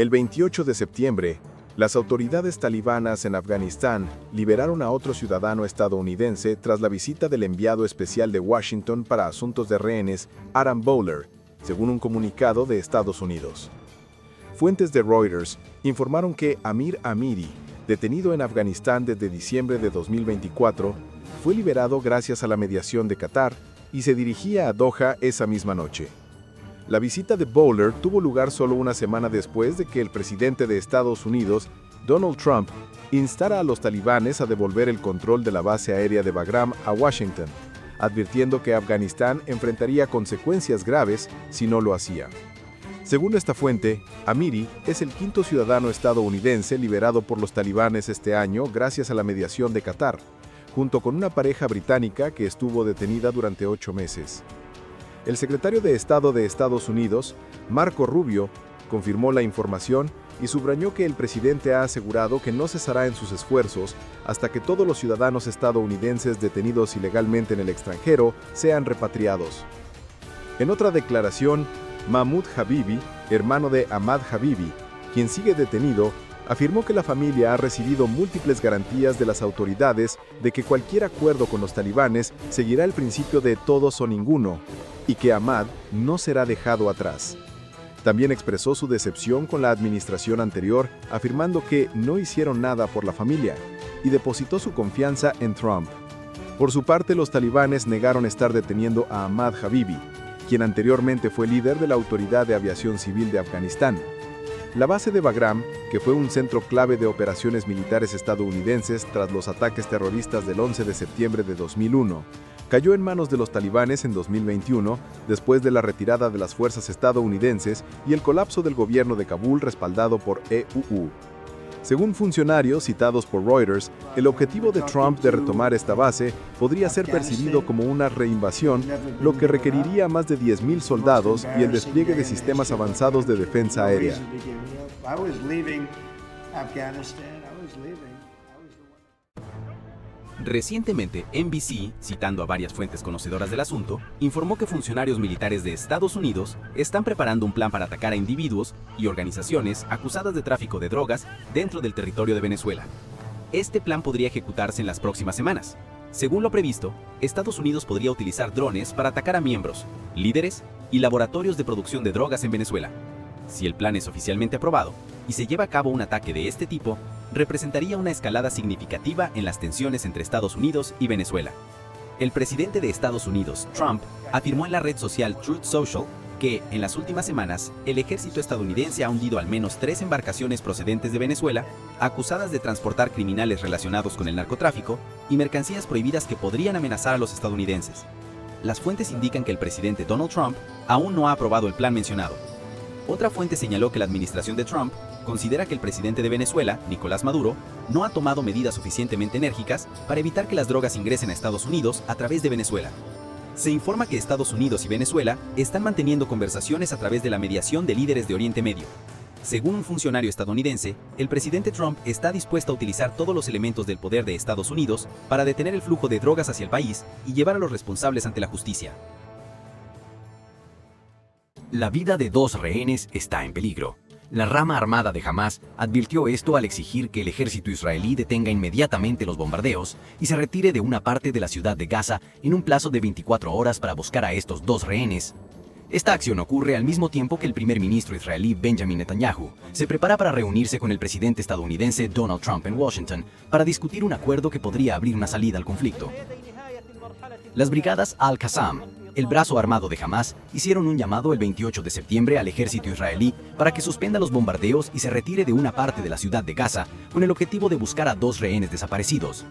El 28 de septiembre, las autoridades talibanas en Afganistán liberaron a otro ciudadano estadounidense tras la visita del enviado especial de Washington para asuntos de rehenes, Adam Bowler, según un comunicado de Estados Unidos. Fuentes de Reuters informaron que Amir Amiri, detenido en Afganistán desde diciembre de 2024, fue liberado gracias a la mediación de Qatar y se dirigía a Doha esa misma noche. La visita de Bowler tuvo lugar solo una semana después de que el presidente de Estados Unidos, Donald Trump, instara a los talibanes a devolver el control de la base aérea de Bagram a Washington, advirtiendo que Afganistán enfrentaría consecuencias graves si no lo hacía. Según esta fuente, Amiri es el quinto ciudadano estadounidense liberado por los talibanes este año gracias a la mediación de Qatar, junto con una pareja británica que estuvo detenida durante 8 meses. El secretario de Estado de Estados Unidos, Marco Rubio, confirmó la información y subrayó que el presidente ha asegurado que no cesará en sus esfuerzos hasta que todos los ciudadanos estadounidenses detenidos ilegalmente en el extranjero sean repatriados. En otra declaración, Mahmoud Habibi, hermano de Ahmad Habibi, quien sigue detenido, afirmó que la familia ha recibido múltiples garantías de las autoridades de que cualquier acuerdo con los talibanes seguirá el principio de todos o ninguno, y que Ahmad no será dejado atrás. También expresó su decepción con la administración anterior, afirmando que no hicieron nada por la familia, y depositó su confianza en Trump. Por su parte, los talibanes negaron estar deteniendo a Ahmad Habibi, quien anteriormente fue líder de la Autoridad de Aviación Civil de Afganistán. La base de Bagram, que fue un centro clave de operaciones militares estadounidenses tras los ataques terroristas del 11 de septiembre de 2001, cayó en manos de los talibanes en 2021 después de la retirada de las fuerzas estadounidenses y el colapso del gobierno de Kabul respaldado por EUU. Según funcionarios citados por Reuters, el objetivo de Trump de retomar esta base podría ser percibido como una reinvasión, lo que requeriría más de 10.000 soldados y el despliegue de sistemas avanzados de defensa aérea. Recientemente, NBC, citando a varias fuentes conocedoras del asunto, informó que funcionarios militares de Estados Unidos están preparando un plan para atacar a individuos y organizaciones acusadas de tráfico de drogas dentro del territorio de Venezuela. Este plan podría ejecutarse en las próximas semanas. Según lo previsto, Estados Unidos podría utilizar drones para atacar a miembros, líderes y laboratorios de producción de drogas en Venezuela. Si el plan es oficialmente aprobado y se lleva a cabo un ataque de este tipo, representaría una escalada significativa en las tensiones entre Estados Unidos y Venezuela. El presidente de Estados Unidos, Trump, afirmó en la red social Truth Social que, en las últimas semanas, el ejército estadounidense ha hundido al menos 3 embarcaciones procedentes de Venezuela, acusadas de transportar criminales relacionados con el narcotráfico y mercancías prohibidas que podrían amenazar a los estadounidenses. Las fuentes indican que el presidente Donald Trump aún no ha aprobado el plan mencionado. Otra fuente señaló que la administración de Trump considera que el presidente de Venezuela, Nicolás Maduro, no ha tomado medidas suficientemente enérgicas para evitar que las drogas ingresen a Estados Unidos a través de Venezuela. Se informa que Estados Unidos y Venezuela están manteniendo conversaciones a través de la mediación de líderes de Oriente Medio. Según un funcionario estadounidense, el presidente Trump está dispuesto a utilizar todos los elementos del poder de Estados Unidos para detener el flujo de drogas hacia el país y llevar a los responsables ante la justicia. La vida de 2 rehenes está en peligro. La rama armada de Hamás advirtió esto al exigir que el ejército israelí detenga inmediatamente los bombardeos y se retire de una parte de la ciudad de Gaza en un plazo de 24 horas para buscar a estos 2 rehenes. Esta acción ocurre al mismo tiempo que el primer ministro israelí Benjamin Netanyahu se prepara para reunirse con el presidente estadounidense Donald Trump en Washington para discutir un acuerdo que podría abrir una salida al conflicto. Las brigadas Al-Qassam, el brazo armado de Hamás, hicieron un llamado el 28 de septiembre al ejército israelí para que suspenda los bombardeos y se retire de una parte de la ciudad de Gaza con el objetivo de buscar a 2 rehenes desaparecidos.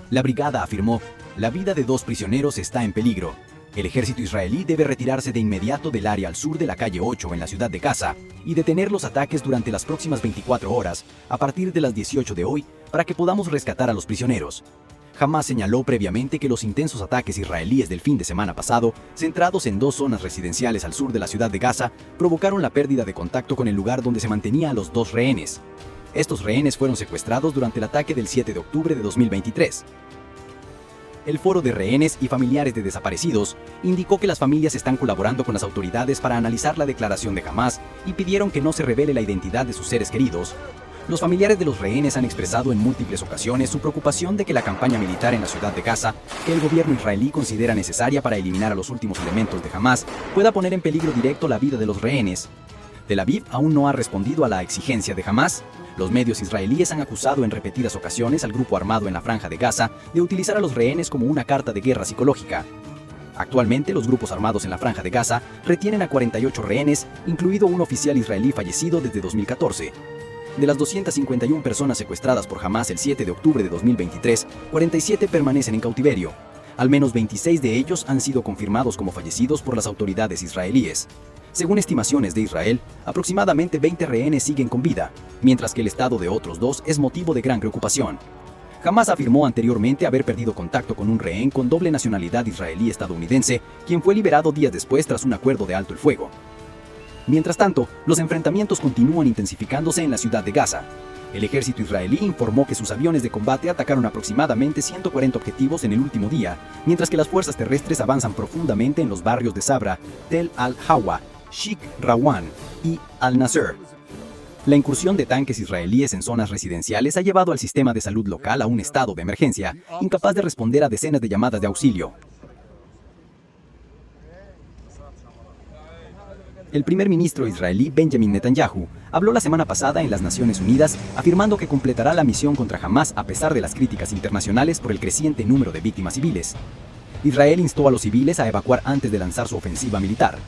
La brigada afirmó: la vida de 2 prisioneros está en peligro. El ejército israelí debe retirarse de inmediato del área al sur de la calle 8 en la ciudad de Gaza y detener los ataques durante las próximas 24 horas a partir de las 18 de hoy para que podamos rescatar a los prisioneros. Hamás señaló previamente que los intensos ataques israelíes del fin de semana pasado, centrados en 2 zonas residenciales al sur de la ciudad de Gaza, provocaron la pérdida de contacto con el lugar donde se mantenía a los 2 rehenes. Estos rehenes fueron secuestrados durante el ataque del 7 de octubre de 2023. el Foro de Rehenes y Familiares de Desaparecidos indicó que las familias están colaborando con las autoridades para analizar la declaración de Hamás y pidieron que no se revele la identidad de sus seres queridos. Los familiares de los rehenes han expresado en múltiples ocasiones su preocupación de que la campaña militar en la ciudad de Gaza, que el gobierno israelí considera necesaria para eliminar a los últimos elementos de Hamás, pueda poner en peligro directo la vida de los rehenes. Tel Aviv aún no ha respondido a la exigencia de Hamás. Los medios israelíes han acusado en repetidas ocasiones al grupo armado en la Franja de Gaza de utilizar a los rehenes como una carta de guerra psicológica. Actualmente, los grupos armados en la Franja de Gaza retienen a 48 rehenes, incluido un oficial israelí fallecido desde 2014. De las 251 personas secuestradas por Hamás el 7 de octubre de 2023, 47 permanecen en cautiverio. Al menos 26 de ellos han sido confirmados como fallecidos por las autoridades israelíes. Según estimaciones de Israel, aproximadamente 20 rehenes siguen con vida, mientras que el estado de otros 2 es motivo de gran preocupación. Hamás afirmó anteriormente haber perdido contacto con un rehén con doble nacionalidad israelí-estadounidense, quien fue liberado días después tras un acuerdo de alto el fuego. Mientras tanto, los enfrentamientos continúan intensificándose en la ciudad de Gaza. El ejército israelí informó que sus aviones de combate atacaron aproximadamente 140 objetivos en el último día, mientras que las fuerzas terrestres avanzan profundamente en los barrios de Sabra, Tel al-Hawa, Sheikh Rawan y Al-Nasr. La incursión de tanques israelíes en zonas residenciales ha llevado al sistema de salud local a un estado de emergencia, incapaz de responder a decenas de llamadas de auxilio. El primer ministro israelí Benjamin Netanyahu habló la semana pasada en las Naciones Unidas afirmando que completará la misión contra Hamás a pesar de las críticas internacionales por el creciente número de víctimas civiles. Israel instó a los civiles a evacuar antes de lanzar su ofensiva militar.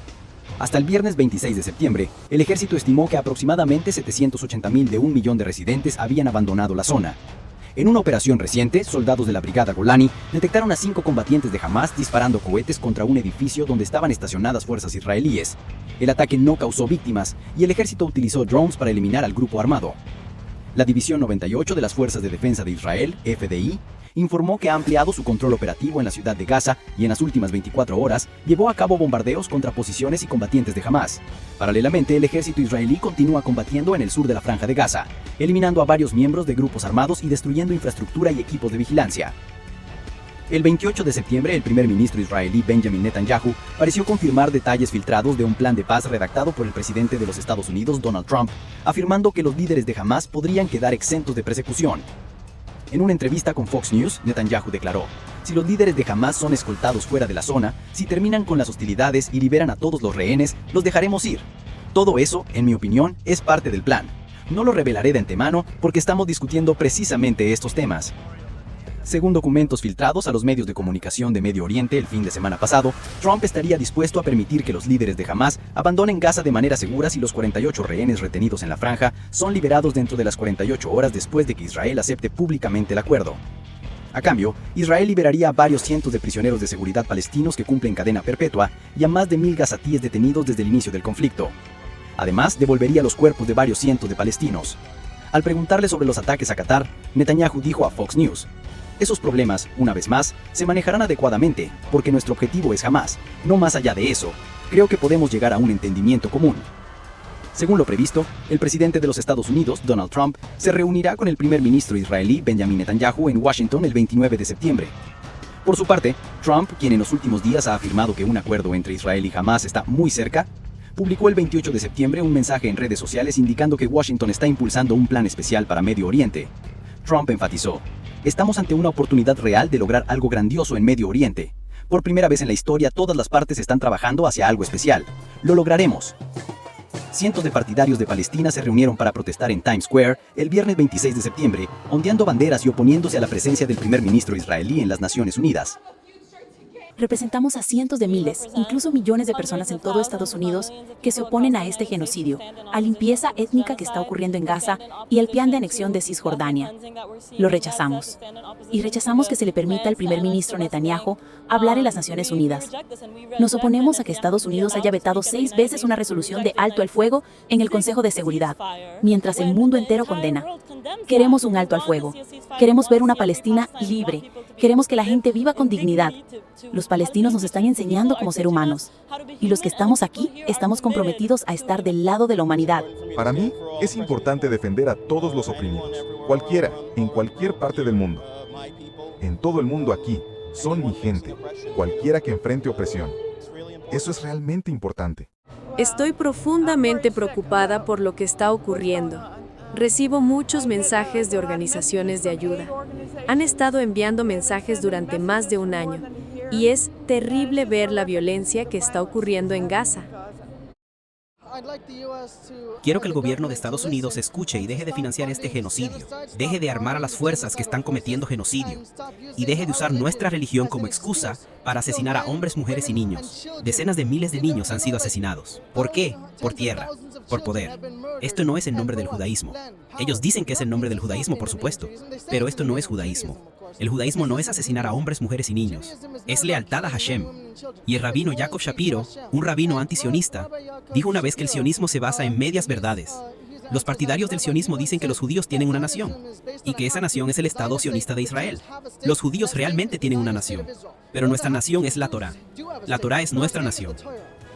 Hasta el viernes 26 de septiembre, el ejército estimó que aproximadamente 780.000 de 1 millón de residentes habían abandonado la zona. En una operación reciente, soldados de la Brigada Golani detectaron a 5 combatientes de Hamás disparando cohetes contra un edificio donde estaban estacionadas fuerzas israelíes. El ataque no causó víctimas y el ejército utilizó drones para eliminar al grupo armado. La División 98 de las Fuerzas de Defensa de Israel, FDI, informó que ha ampliado su control operativo en la ciudad de Gaza y en las últimas 24 horas llevó a cabo bombardeos contra posiciones y combatientes de Hamás. Paralelamente, el ejército israelí continúa combatiendo en el sur de la Franja de Gaza, eliminando a varios miembros de grupos armados y destruyendo infraestructura y equipos de vigilancia. El 28 de septiembre, el primer ministro israelí Benjamin Netanyahu pareció confirmar detalles filtrados de un plan de paz redactado por el presidente de los Estados Unidos, Donald Trump, afirmando que los líderes de Hamás podrían quedar exentos de persecución. En una entrevista con Fox News, Netanyahu declaró: "Si los líderes de Hamás son escoltados fuera de la zona, si terminan con las hostilidades y liberan a todos los rehenes, los dejaremos ir. Todo eso, en mi opinión, es parte del plan. No lo revelaré de antemano porque estamos discutiendo precisamente estos temas". Según documentos filtrados a los medios de comunicación de Medio Oriente el fin de semana pasado, Trump estaría dispuesto a permitir que los líderes de Hamás abandonen Gaza de manera segura si los 48 rehenes retenidos en la franja son liberados dentro de las 48 horas después de que Israel acepte públicamente el acuerdo. A cambio, Israel liberaría a varios cientos de prisioneros de seguridad palestinos que cumplen cadena perpetua y a más de 1000 gazatíes detenidos desde el inicio del conflicto. Además, devolvería los cuerpos de varios cientos de palestinos. Al preguntarle sobre los ataques a Qatar, Netanyahu dijo a Fox News: "Esos problemas, una vez más, se manejarán adecuadamente, porque nuestro objetivo es Hamás. No más allá de eso, creo que podemos llegar a un entendimiento común". Según lo previsto, el presidente de los Estados Unidos, Donald Trump, se reunirá con el primer ministro israelí Benjamin Netanyahu en Washington el 29 de septiembre. Por su parte, Trump, quien en los últimos días ha afirmado que un acuerdo entre Israel y Hamás está muy cerca, publicó el 28 de septiembre un mensaje en redes sociales indicando que Washington está impulsando un plan especial para Medio Oriente. Trump enfatizó: "Estamos ante una oportunidad real de lograr algo grandioso en Medio Oriente. Por primera vez en la historia, todas las partes están trabajando hacia algo especial. Lo lograremos". Cientos de partidarios de Palestina se reunieron para protestar en Times Square el viernes 26 de septiembre, ondeando banderas y oponiéndose a la presencia del primer ministro israelí en las Naciones Unidas. Representamos a cientos de miles, incluso millones de personas en todo Estados Unidos que se oponen a este genocidio, a limpieza étnica que está ocurriendo en Gaza y al plan de anexión de Cisjordania. Lo rechazamos. Y rechazamos que se le permita al primer ministro Netanyahu hablar en las Naciones Unidas. Nos oponemos a que Estados Unidos haya vetado 6 veces una resolución de alto al fuego en el Consejo de Seguridad, mientras el mundo entero condena. Queremos un alto al fuego. Queremos ver una Palestina libre. Queremos que la gente viva con dignidad. Los palestinos nos están enseñando como ser humanos. Y los que estamos aquí, estamos comprometidos a estar del lado de la humanidad. Para mí, es importante defender a todos los oprimidos, cualquiera, en cualquier parte del mundo. En todo el mundo aquí, Son mi gente, cualquiera que enfrente opresión. Eso es realmente importante. Estoy profundamente preocupada por lo que está ocurriendo. Recibo muchos mensajes de organizaciones de ayuda. Han estado enviando mensajes durante más de un año, y es terrible ver la violencia que está ocurriendo en Gaza. Quiero que el gobierno de Estados Unidos escuche y deje de financiar este genocidio, deje de armar a las fuerzas que están cometiendo genocidio, y deje de usar nuestra religión como excusa para asesinar a hombres, mujeres y niños. Decenas de miles de niños han sido asesinados. ¿Por qué? Por tierra, por poder. Esto no es el nombre del judaísmo. Ellos dicen que es el nombre del judaísmo, por supuesto, pero esto no es judaísmo. El judaísmo no es asesinar a hombres, mujeres y niños. Es lealtad a Hashem. Y el rabino Jacob Shapiro, un rabino antisionista, dijo una vez que el sionismo se basa en medias verdades. Los partidarios del sionismo dicen que los judíos tienen una nación, y que esa nación es el Estado sionista de Israel. Los judíos realmente tienen una nación, pero nuestra nación es la Torá. La Torá es nuestra nación.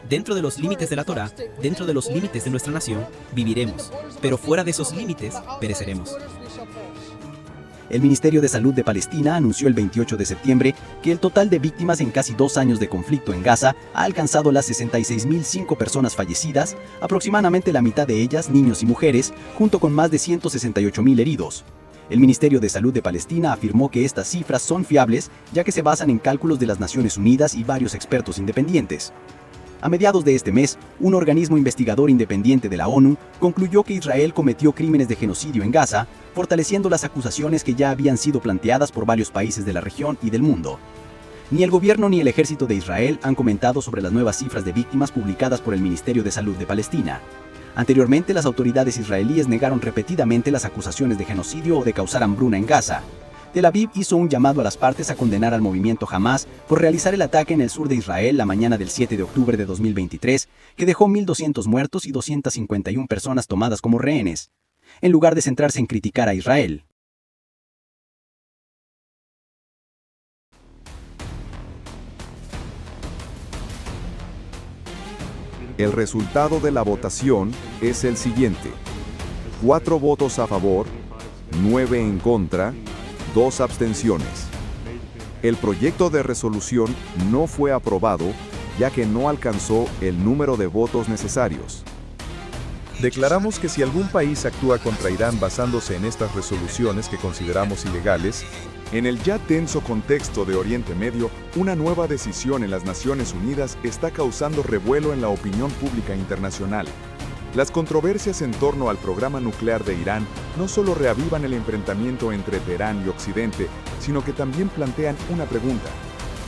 Dentro de los límites de la Torá, dentro de los límites de nuestra nación, viviremos, pero fuera de esos límites, pereceremos. El Ministerio de Salud de Palestina anunció el 28 de septiembre que el total de víctimas en casi 2 años de conflicto en Gaza ha alcanzado las 66.005 personas fallecidas, aproximadamente la mitad de ellas niños y mujeres, junto con más de 168.000 heridos. El Ministerio de Salud de Palestina afirmó que estas cifras son fiables, ya que se basan en cálculos de las Naciones Unidas y varios expertos independientes. A mediados de este mes, un organismo investigador independiente de la ONU concluyó que Israel cometió crímenes de genocidio en Gaza, fortaleciendo las acusaciones que ya habían sido planteadas por varios países de la región y del mundo. Ni el gobierno ni el ejército de Israel han comentado sobre las nuevas cifras de víctimas publicadas por el Ministerio de Salud de Palestina. Anteriormente, las autoridades israelíes negaron repetidamente las acusaciones de genocidio o de causar hambruna en Gaza. Tel Aviv hizo un llamado a las partes a condenar al movimiento Hamás por realizar el ataque en el sur de Israel la mañana del 7 de octubre de 2023, que dejó 1.200 muertos y 251 personas tomadas como rehenes, en lugar de centrarse en criticar a Israel. El resultado de la votación es el siguiente: 4 votos a favor, 9 en contra, 2 abstenciones. El proyecto de resolución no fue aprobado, ya que no alcanzó el número de votos necesarios. Declaramos que si algún país actúa contra Irán basándose en estas resoluciones que consideramos ilegales, En el ya tenso contexto de Oriente Medio, una nueva decisión en las Naciones Unidas está causando revuelo en la opinión pública internacional. Las controversias en torno al programa nuclear de Irán no solo reavivan el enfrentamiento entre Teherán y Occidente, sino que también plantean una pregunta: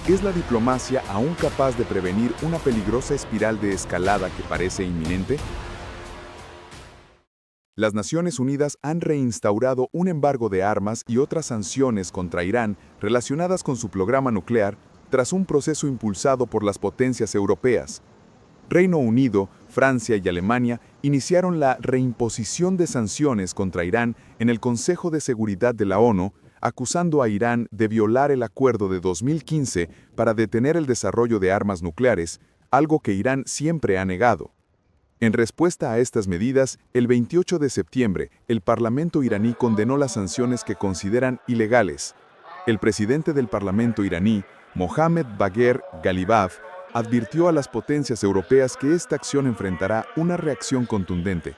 ¿es la diplomacia aún capaz de prevenir una peligrosa espiral de escalada que parece inminente? Las Naciones Unidas han reinstaurado un embargo de armas y otras sanciones contra Irán relacionadas con su programa nuclear tras un proceso impulsado por las potencias europeas. Reino Unido, Francia y Alemania iniciaron la reimposición de sanciones contra Irán en el Consejo de Seguridad de la ONU, acusando a Irán de violar el acuerdo de 2015 para detener el desarrollo de armas nucleares, algo que Irán siempre ha negado. En respuesta a estas medidas, el 28 de septiembre, el Parlamento iraní condenó las sanciones que consideran ilegales. El presidente del Parlamento iraní, Mohammad Bagher Ghalibaf, advirtió a las potencias europeas que esta acción enfrentará una reacción contundente.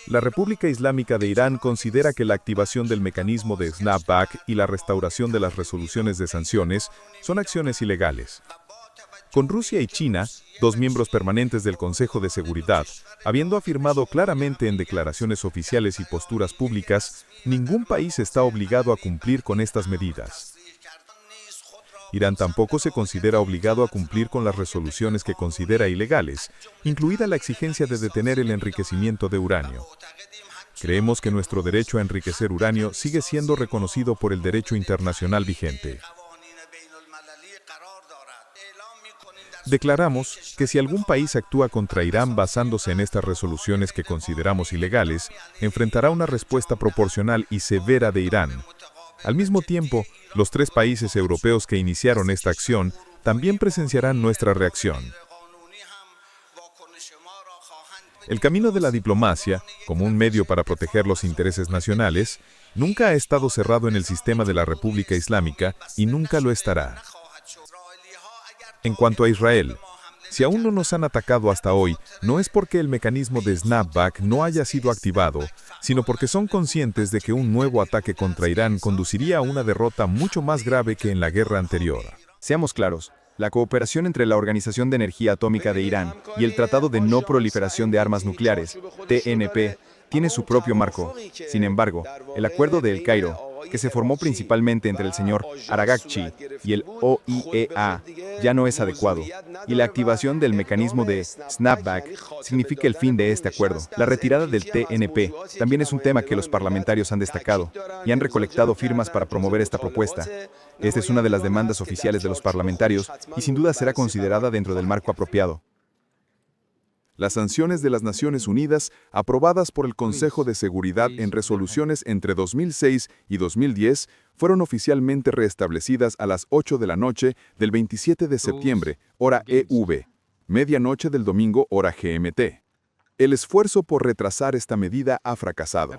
la República Islámica de Irán considera que la activación del mecanismo de snapback y la restauración de las resoluciones de sanciones son acciones ilegales. Con Rusia y China, dos miembros permanentes del Consejo de Seguridad, habiendo afirmado claramente en declaraciones oficiales y posturas públicas, ningún país está obligado a cumplir con estas medidas. Irán tampoco se considera obligado a cumplir con las resoluciones que considera ilegales, incluida la exigencia de detener el enriquecimiento de uranio. Creemos que nuestro derecho a enriquecer uranio sigue siendo reconocido por el derecho internacional vigente. Declaramos que si algún país actúa contra Irán basándose en estas resoluciones que consideramos ilegales, enfrentará una respuesta proporcional y severa de Irán. Al mismo tiempo, los 3 países europeos que iniciaron esta acción también presenciarán nuestra reacción. El camino de la diplomacia, como un medio para proteger los intereses nacionales, nunca ha estado cerrado en el sistema de la República Islámica y nunca lo estará. En cuanto a Israel, si aún no nos han atacado hasta hoy, no es porque el mecanismo de snapback no haya sido activado, sino porque son conscientes de que un nuevo ataque contra Irán conduciría a una derrota mucho más grave que en la guerra anterior. Seamos claros, la cooperación entre la Organización de Energía Atómica de Irán y el Tratado de No Proliferación de Armas Nucleares, TNP, tiene su propio marco. Sin embargo, el Acuerdo de El Cairo, que se formó principalmente entre el señor Araghchi y el OIEA, ya no es adecuado, y la activación del mecanismo de snapback significa el fin de este acuerdo. La retirada del TNP también es un tema que los parlamentarios han destacado y han recolectado firmas para promover esta propuesta. Esta es una de las demandas oficiales de los parlamentarios y sin duda será considerada dentro del marco apropiado. Las sanciones de las Naciones Unidas, aprobadas por el Consejo de Seguridad en resoluciones entre 2006 y 2010, fueron oficialmente reestablecidas a las 8 de la noche del 27 de septiembre, hora EV, medianoche del domingo, hora GMT. El esfuerzo por retrasar esta medida ha fracasado.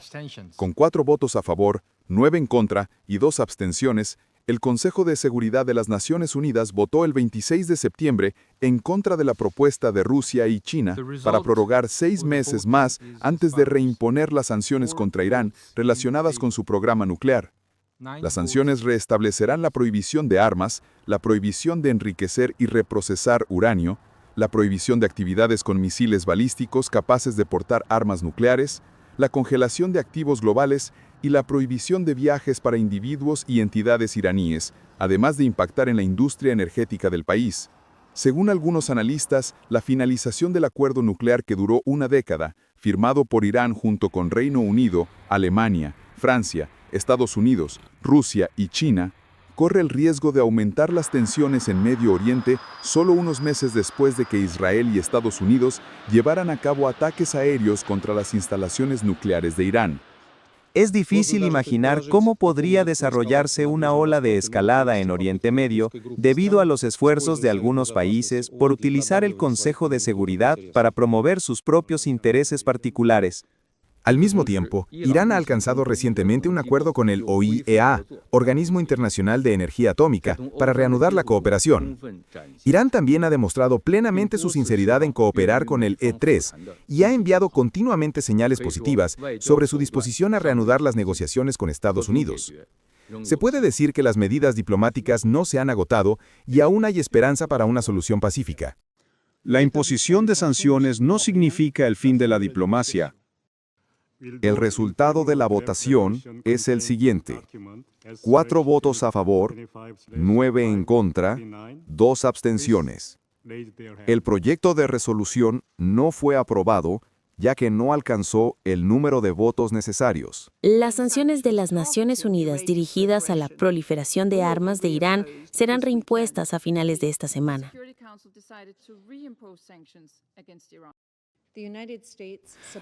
Con 4 votos a favor, 9 en contra y 2 abstenciones, el Consejo de Seguridad de las Naciones Unidas votó el 26 de septiembre en contra de la propuesta de Rusia y China para prorrogar 6 meses más antes de reimponer las sanciones contra Irán relacionadas con su programa nuclear. Las sanciones restablecerán la prohibición de armas, la prohibición de enriquecer y reprocesar uranio, la prohibición de actividades con misiles balísticos capaces de portar armas nucleares, la congelación de activos globales y la prohibición de viajes para individuos y entidades iraníes, además de impactar en la industria energética del país. Según algunos analistas, la finalización del acuerdo nuclear que duró una década, firmado por Irán junto con Reino Unido, Alemania, Francia, Estados Unidos, Rusia y China, corre el riesgo de aumentar las tensiones en Medio Oriente solo unos meses después de que Israel y Estados Unidos llevaran a cabo ataques aéreos contra las instalaciones nucleares de Irán. Es difícil imaginar cómo podría desarrollarse una ola de escalada en Oriente Medio debido a los esfuerzos de algunos países por utilizar el Consejo de Seguridad para promover sus propios intereses particulares. Al mismo tiempo, Irán ha alcanzado recientemente un acuerdo con el OIEA, Organismo Internacional de Energía Atómica, para reanudar la cooperación. Irán también ha demostrado plenamente su sinceridad en cooperar con el E3 y ha enviado continuamente señales positivas sobre su disposición a reanudar las negociaciones con Estados Unidos. Se puede decir que las medidas diplomáticas no se han agotado y aún hay esperanza para una solución pacífica. La imposición de sanciones no significa el fin de la diplomacia. El resultado de la votación es el siguiente: 4 votos a favor, 9 en contra, 2 abstenciones. El proyecto de resolución no fue aprobado, ya que no alcanzó el número de votos necesarios. Las sanciones de las Naciones Unidas dirigidas a la proliferación de armas de Irán serán reimpuestas a finales de esta semana.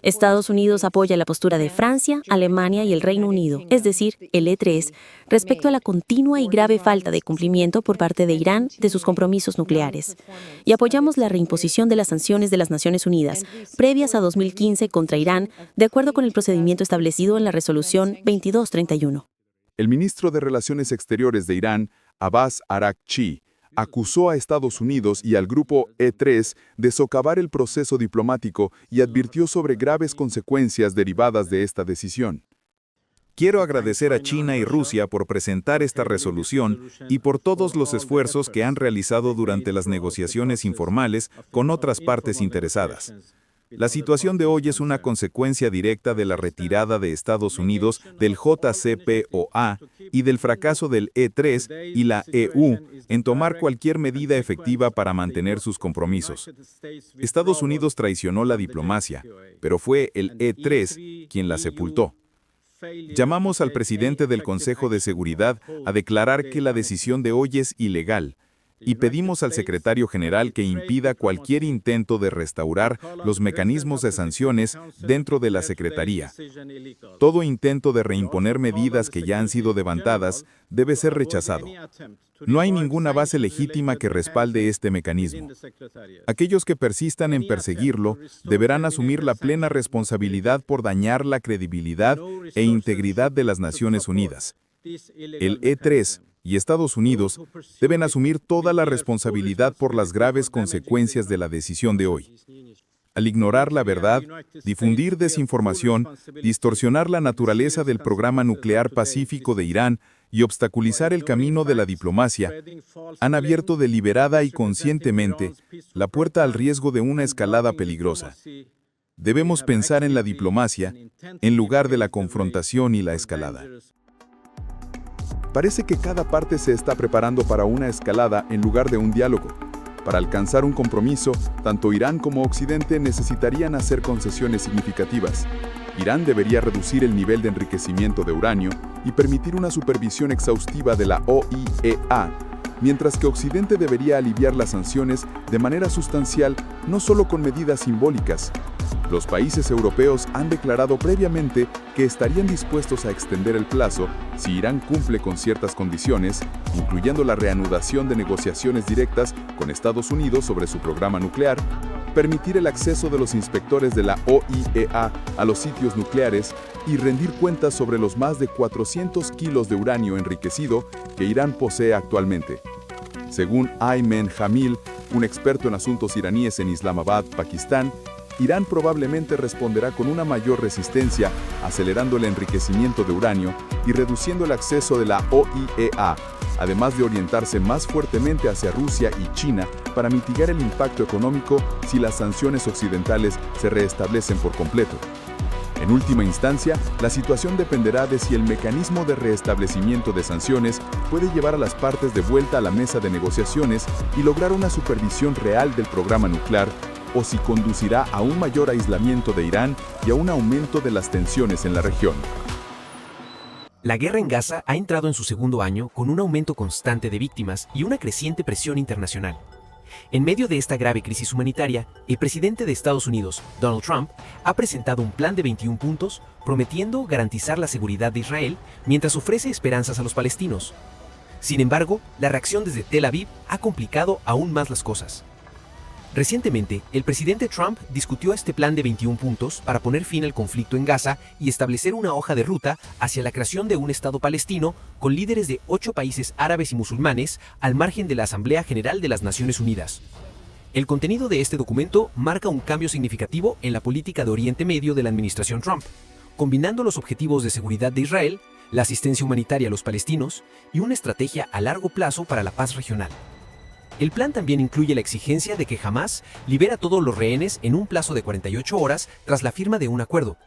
Estados Unidos apoya la postura de Francia, Alemania y el Reino Unido, es decir, el E3, respecto a la continua y grave falta de cumplimiento por parte de Irán de sus compromisos nucleares. Y apoyamos la reimposición de las sanciones de las Naciones Unidas, previas a 2015 contra Irán, de acuerdo con el procedimiento establecido en la resolución 2231. El ministro de Relaciones Exteriores de Irán, Abbas Araghchi, acusó a Estados Unidos y al grupo E3 de socavar el proceso diplomático y advirtió sobre graves consecuencias derivadas de esta decisión. Quiero agradecer a China y Rusia por presentar esta resolución y por todos los esfuerzos que han realizado durante las negociaciones informales con otras partes interesadas. La situación de hoy es una consecuencia directa de la retirada de Estados Unidos del JCPOA y del fracaso del E3 y la EU en tomar cualquier medida efectiva para mantener sus compromisos. Estados Unidos traicionó la diplomacia, pero fue el E3 quien la sepultó. Llamamos al presidente del Consejo de Seguridad a declarar que la decisión de hoy es ilegal. y pedimos al secretario general que impida cualquier intento de restaurar los mecanismos de sanciones dentro de la Secretaría. Todo intento de reimponer medidas que ya han sido levantadas debe ser rechazado. No hay ninguna base legítima que respalde este mecanismo. Aquellos que persistan en perseguirlo deberán asumir la plena responsabilidad por dañar la credibilidad e integridad de las Naciones Unidas. El E3 y Estados Unidos deben asumir toda la responsabilidad por las graves consecuencias de la decisión de hoy. Al ignorar la verdad, difundir desinformación, distorsionar la naturaleza del programa nuclear pacífico de Irán y obstaculizar el camino de la diplomacia, han abierto deliberada y conscientemente la puerta al riesgo de una escalada peligrosa. Debemos pensar en la diplomacia en lugar de la confrontación y la escalada. Parece que cada parte se está preparando para una escalada en lugar de un diálogo. Para alcanzar un compromiso, tanto Irán como Occidente necesitarían hacer concesiones significativas. Irán debería reducir el nivel de enriquecimiento de uranio y permitir una supervisión exhaustiva de la OIEA, mientras que Occidente debería aliviar las sanciones de manera sustancial, no solo con medidas simbólicas. Los países europeos han declarado previamente que estarían dispuestos a extender el plazo si Irán cumple con ciertas condiciones, incluyendo la reanudación de negociaciones directas con Estados Unidos sobre su programa nuclear, permitir el acceso de los inspectores de la OIEA a los sitios nucleares y rendir cuentas sobre los más de 400 kilos de uranio enriquecido que Irán posee actualmente. Según Ayman Jamil, un experto en asuntos iraníes en Islamabad, Pakistán, Irán probablemente responderá con una mayor resistencia, acelerando el enriquecimiento de uranio y reduciendo el acceso de la OIEA, además de orientarse más fuertemente hacia Rusia y China para mitigar el impacto económico si las sanciones occidentales se restablecen por completo. En última instancia, la situación dependerá de si el mecanismo de restablecimiento de sanciones puede llevar a las partes de vuelta a la mesa de negociaciones y lograr una supervisión real del programa nuclear, o si conducirá a un mayor aislamiento de Irán y a un aumento de las tensiones en la región. La guerra en Gaza ha entrado en su segundo año con un aumento constante de víctimas y una creciente presión internacional. En medio de esta grave crisis humanitaria, el presidente de Estados Unidos, Donald Trump, ha presentado un plan de 21 puntos prometiendo garantizar la seguridad de Israel mientras ofrece esperanzas a los palestinos. Sin embargo, la reacción desde Tel Aviv ha complicado aún más las cosas. Recientemente, el presidente Trump discutió este plan de 21 puntos para poner fin al conflicto en Gaza y establecer una hoja de ruta hacia la creación de un Estado palestino con líderes de 8 países árabes y musulmanes al margen de la Asamblea General de las Naciones Unidas. El contenido de este documento marca un cambio significativo en la política de Oriente Medio de la administración Trump, combinando los objetivos de seguridad de Israel, la asistencia humanitaria a los palestinos y una estrategia a largo plazo para la paz regional. El plan también incluye la exigencia de que Hamás libera a todos los rehenes en un plazo de 48 horas tras la firma de un acuerdo.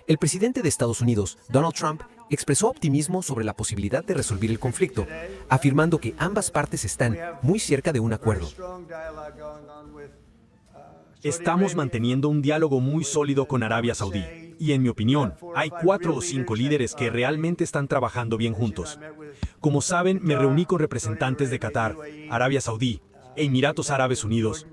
El presidente de Estados Unidos, Donald Trump, expresó optimismo sobre la posibilidad de resolver el conflicto, afirmando que ambas partes están muy cerca de un acuerdo. Estamos manteniendo un diálogo muy sólido con Arabia Saudí, y en mi opinión, hay 4 o 5 líderes que realmente están trabajando bien juntos. Como saben, me reuní con representantes de Qatar, Arabia Saudí e Emiratos Árabes Unidos.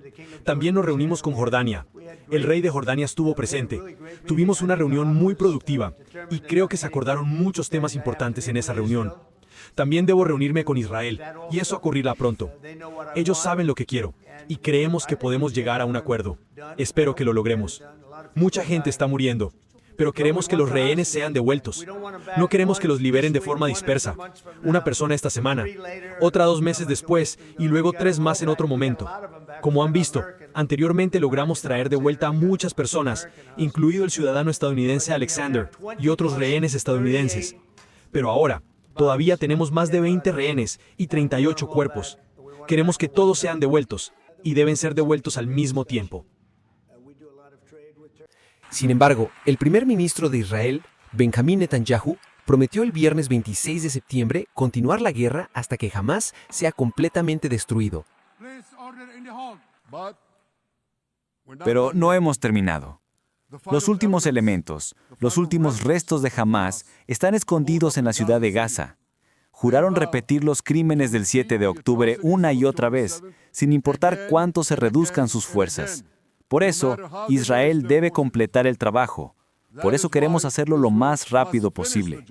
También nos reunimos con Jordania. El rey de Jordania estuvo presente. Tuvimos una reunión muy productiva y creo que se acordaron muchos temas importantes en esa reunión. También debo reunirme con Israel, y eso ocurrirá pronto. Ellos saben lo que quiero, y creemos que podemos llegar a un acuerdo. Espero que lo logremos. Mucha gente está muriendo, pero queremos que los rehenes sean devueltos. No queremos que los liberen de forma dispersa. Una persona esta semana, otra 2 meses después, y luego 3 más en otro momento. Como han visto, anteriormente logramos traer de vuelta a muchas personas, incluido el ciudadano estadounidense Alexander y otros rehenes estadounidenses. Pero ahora, todavía tenemos más de 20 rehenes y 38 cuerpos. Queremos que todos sean devueltos, y deben ser devueltos al mismo tiempo. Sin embargo, el primer ministro de Israel, Benjamín Netanyahu, prometió el viernes 26 de septiembre continuar la guerra hasta que Hamás sea completamente destruido. Pero no hemos terminado. Los últimos elementos, los últimos restos de Hamás, están escondidos en la ciudad de Gaza. juraron repetir los crímenes del 7 de octubre una y otra vez, sin importar cuánto se reduzcan sus fuerzas. Por eso, Israel debe completar el trabajo. Por eso queremos hacerlo lo más rápido posible.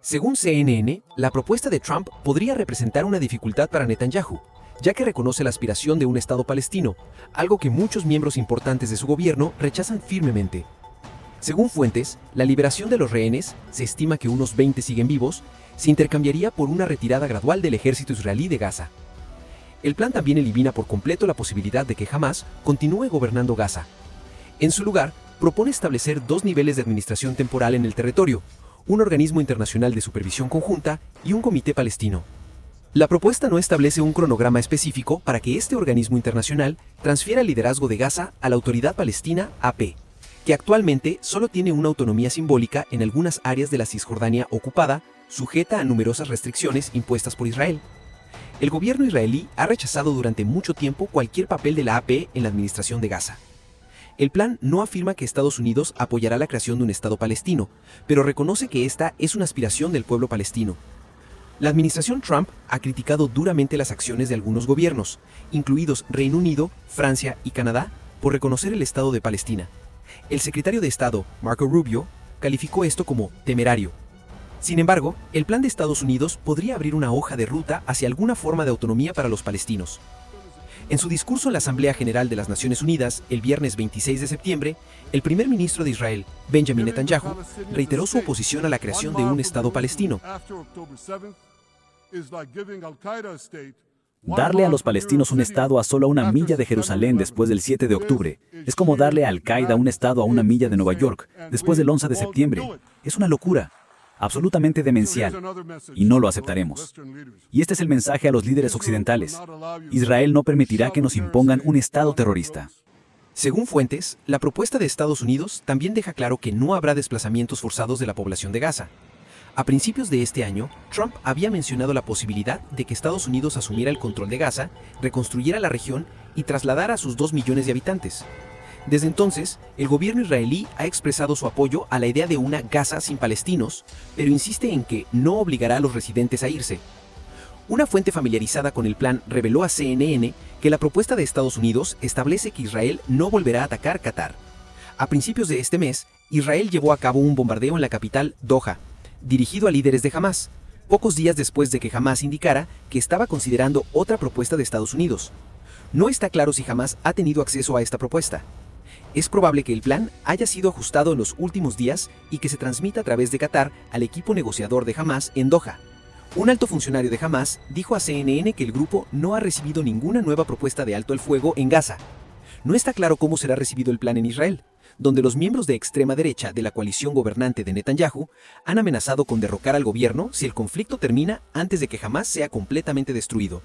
Según CNN, la propuesta de Trump podría representar una dificultad para Netanyahu, ya que reconoce la aspiración de un Estado palestino, algo que muchos miembros importantes de su gobierno rechazan firmemente. Según fuentes, la liberación de los rehenes, se estima que unos 20 siguen vivos, se intercambiaría por una retirada gradual del ejército israelí de Gaza. El plan también elimina por completo la posibilidad de que Hamás continúe gobernando Gaza. En su lugar, propone establecer 2 niveles de administración temporal en el territorio, un organismo internacional de supervisión conjunta y un comité palestino. La propuesta no establece un cronograma específico para que este organismo internacional transfiera el liderazgo de Gaza a la Autoridad Palestina AP, que actualmente solo tiene una autonomía simbólica en algunas áreas de la Cisjordania ocupada, sujeta a numerosas restricciones impuestas por Israel. El gobierno israelí ha rechazado durante mucho tiempo cualquier papel de la AP en la administración de Gaza. El plan no afirma que Estados Unidos apoyará la creación de un Estado palestino, pero reconoce que esta es una aspiración del pueblo palestino. La administración Trump ha criticado duramente las acciones de algunos gobiernos, incluidos Reino Unido, Francia y Canadá, por reconocer el Estado de Palestina. El secretario de Estado, Marco Rubio, calificó esto como temerario. Sin embargo, el plan de Estados Unidos podría abrir una hoja de ruta hacia alguna forma de autonomía para los palestinos. En su discurso en la Asamblea General de las Naciones Unidas, el viernes 26 de septiembre, el primer ministro de Israel, Benjamin Netanyahu, reiteró su oposición a la creación de un Estado palestino. Darle a los palestinos un Estado a solo una milla de Jerusalén después del 7 de octubre es como darle a Al-Qaeda un Estado a una milla de Nueva York después del 11 de septiembre. Es una locura, absolutamente demencial, y no lo aceptaremos. Y este es el mensaje a los líderes occidentales. Israel no permitirá que nos impongan un Estado terrorista. Según fuentes, la propuesta de Estados Unidos también deja claro que no habrá desplazamientos forzados de la población de Gaza. A principios de este año, Trump había mencionado la posibilidad de que Estados Unidos asumiera el control de Gaza, reconstruyera la región y trasladara a sus 2 millones de habitantes. Desde entonces, el gobierno israelí ha expresado su apoyo a la idea de una Gaza sin palestinos, pero insiste en que no obligará a los residentes a irse. Una fuente familiarizada con el plan reveló a CNN que la propuesta de Estados Unidos establece que Israel no volverá a atacar Qatar. A principios de este mes, Israel llevó a cabo un bombardeo en la capital, Doha, dirigido a líderes de Hamás, pocos días después de que Hamás indicara que estaba considerando otra propuesta de Estados Unidos. No está claro si Hamás ha tenido acceso a esta propuesta. Es probable que el plan haya sido ajustado en los últimos días y que se transmita a través de Qatar al equipo negociador de Hamás en Doha. Un alto funcionario de Hamás dijo a CNN que el grupo no ha recibido ninguna nueva propuesta de alto el fuego en Gaza. No está claro cómo será recibido el plan en Israel, donde los miembros de extrema derecha de la coalición gobernante de Netanyahu han amenazado con derrocar al gobierno si el conflicto termina antes de que Hamás sea completamente destruido.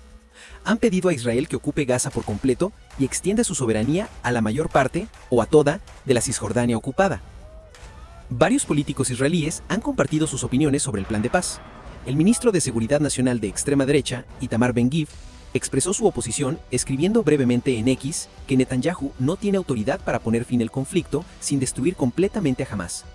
Han pedido a Israel que ocupe Gaza por completo y extienda su soberanía a la mayor parte, o a toda, de la Cisjordania ocupada. Varios políticos israelíes han compartido sus opiniones sobre el plan de paz. El ministro de Seguridad Nacional de extrema derecha, Itamar Ben-Gvir, expresó su oposición escribiendo brevemente en X que Netanyahu no tiene autoridad para poner fin al conflicto sin destruir completamente a Hamás.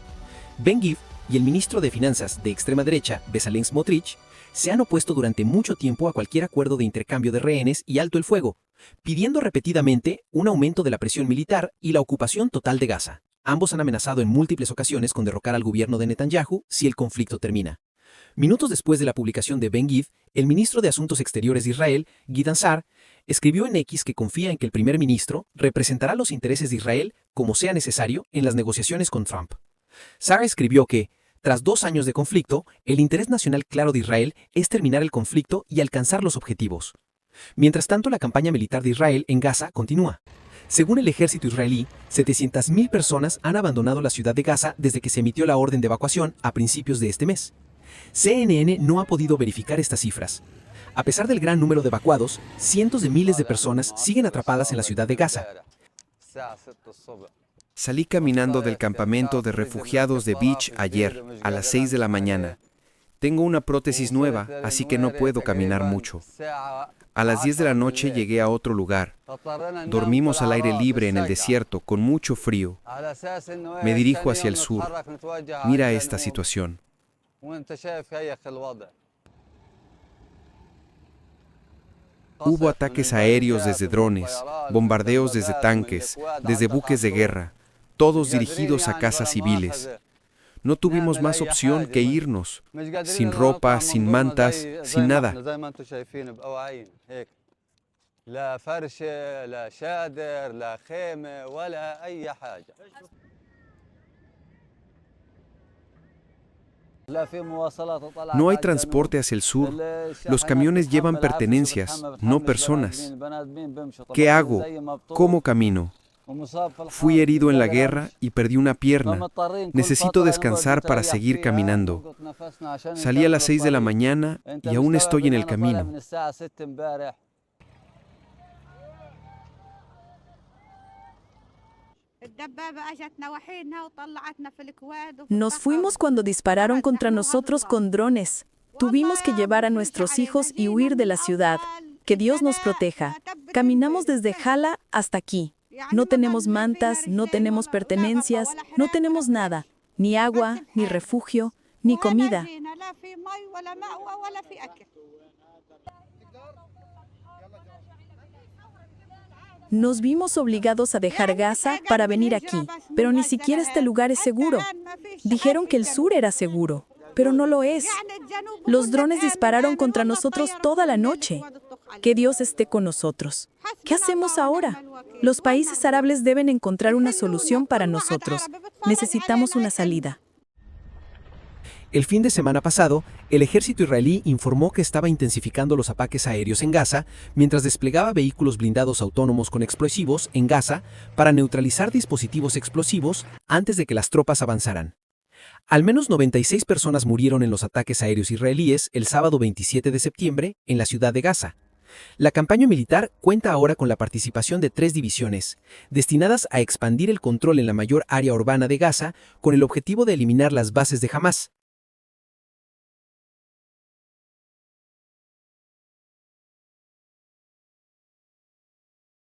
Ben-Gvir y el ministro de Finanzas de extrema derecha, Bezalel Smotrich, se han opuesto durante mucho tiempo a cualquier acuerdo de intercambio de rehenes y alto el fuego, pidiendo repetidamente un aumento de la presión militar y la ocupación total de Gaza. Ambos han amenazado en múltiples ocasiones con derrocar al gobierno de Netanyahu si el conflicto termina. Minutos después de la publicación de Ben-Gvir, el ministro de Asuntos Exteriores de Israel, Gideon Sa'ar, escribió en X que confía en que el primer ministro representará los intereses de Israel como sea necesario en las negociaciones con Trump. Sa'ar escribió que, tras 2 años de conflicto, el interés nacional claro de Israel es terminar el conflicto y alcanzar los objetivos. Mientras tanto, la campaña militar de Israel en Gaza continúa. Según el ejército israelí, 700.000 personas han abandonado la ciudad de Gaza desde que se emitió la orden de evacuación a principios de este mes. CNN no ha podido verificar estas cifras. A pesar del gran número de evacuados, cientos de miles de personas siguen atrapadas en la ciudad de Gaza. Salí caminando del campamento de refugiados de Beach ayer, a las 6 de la mañana. Tengo una prótesis nueva, así que no puedo caminar mucho. A las 10 de la noche llegué a otro lugar. Dormimos al aire libre en el desierto, con mucho frío. Me dirijo hacia el sur. Mira esta situación. Hubo ataques aéreos desde drones, bombardeos desde tanques, desde buques de guerra, todos dirigidos a casas civiles. No tuvimos más opción que irnos, sin ropa, sin mantas, sin nada. No hay transporte hacia el sur. Los camiones llevan pertenencias, no personas. ¿Qué hago? ¿Cómo camino? Fui herido en la guerra y perdí una pierna. Necesito descansar para seguir caminando. Salí a las 6 de la mañana y aún estoy en el camino. Nos fuimos cuando dispararon contra nosotros con drones. Tuvimos que llevar a nuestros hijos y huir de la ciudad. Que Dios nos proteja. Caminamos desde Hala hasta aquí. No tenemos mantas, no tenemos pertenencias, no tenemos nada. Ni agua, ni refugio, ni comida. Nos vimos obligados a dejar Gaza para venir aquí, pero ni siquiera este lugar es seguro. Dijeron que el sur era seguro, pero no lo es. Los drones dispararon contra nosotros toda la noche. Que Dios esté con nosotros. ¿Qué hacemos ahora? Los países árabes deben encontrar una solución para nosotros. Necesitamos una salida. El fin de semana pasado, el ejército israelí informó que estaba intensificando los ataques aéreos en Gaza mientras desplegaba vehículos blindados autónomos con explosivos en Gaza para neutralizar dispositivos explosivos antes de que las tropas avanzaran. Al menos 96 personas murieron en los ataques aéreos israelíes el sábado 27 de septiembre en la ciudad de Gaza. La campaña militar cuenta ahora con la participación de 3 divisiones, destinadas a expandir el control en la mayor área urbana de Gaza con el objetivo de eliminar las bases de Hamás.